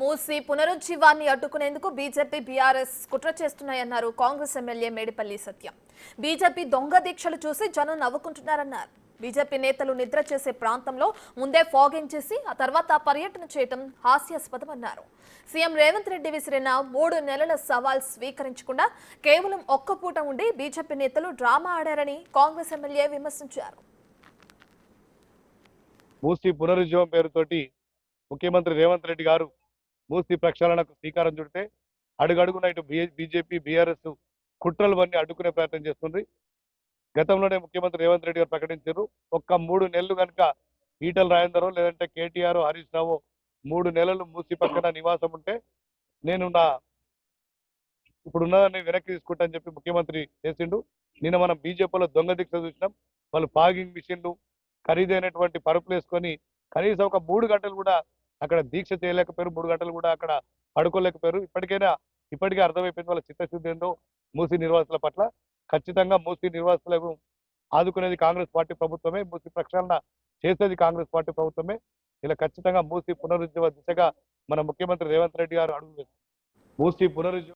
మూసి పునరుజ్జీవాన్ని అడ్డుకునేందుకు BJP BRS కుట్ర చేస్తున్నాయన్నారు Congress MLA Medipalli సత్యం. BJP దొంగ దీక్షలు చూసి జనం నవ్వుకుంటున్నారన్నారు. బీజేపీ నేతలు నిద్ర చేసే ప్రాంతంలో ముందే ఫాగింగ్ చేసి ఆ తర్వాత పర్యటన చేయడం హాస్యాస్పదమన్నారు. సీఎం రేవంత్ రెడ్డి విసిరిన 3 నెలల సవాల్ స్వీకరించకుండా కేవలం ఒక్క పూట ఉండి బీజేపీ నేతలు డ్రామా ఆడారని కాంగ్రెస్ ఎమ్మెల్యే విమర్శించారు. మూసి పునరుజ్జీవం పేరుతోటి ముఖ్యమంత్రి రేవంత్ రెడ్డి గారు మూసి ప్రక్షాళనకు శ్రీకారం చుడితే అడుగడుగున ఇటు బీజేపీ బీఆర్ఎస్ కుట్రలవన్నీ అడ్డుకునే ప్రయత్నం చేస్తుంది. గతంలోనే ముఖ్యమంత్రి రేవంత్ రెడ్డి గారు ప్రకటించారు, ఒక్క 3 నెలలు కనుక ఈటల రాజేందరో లేదంటే కేటీఆర్ హరీష్ రావు 3 నెలలు మూసి పక్కన నివాసం ఉంటే నేను నా ఇప్పుడున్నదాన్ని వెనక్కి తీసుకుంటా అని చెప్పి ముఖ్యమంత్రి చేసిండు. నిన్న మనం బీజేపీలో దొంగ దీక్ష చూసినాం. వాళ్ళు పాగింగ్ మిషన్లు ఖరీదైనటువంటి పరుపులు వేసుకొని కనీసం ఒక 3 గంటలు కూడా అక్కడ దీక్ష చేయలేకపోయారు, 3 గంటలు కూడా అక్కడ పడుకోలేకపోయారు. ఇప్పటికే అర్థమైపోయింది వాళ్ళ చిత్తశుద్ధి ఏందో మూసి నిర్వాసుల పట్ల. ఖచ్చితంగా మూసి నిర్వాసులకు ఆదుకునేది కాంగ్రెస్ పార్టీ ప్రభుత్వమే, మూసి ప్రక్షాళన చేసేది కాంగ్రెస్ పార్టీ ప్రభుత్వమే. ఇలా ఖచ్చితంగా మూసి పునరుజ్జీవ దిశగా మన ముఖ్యమంత్రి రేవంత్ రెడ్డి గారు అడుగు వేస్తారు. మూసి పునరుజ్జీవ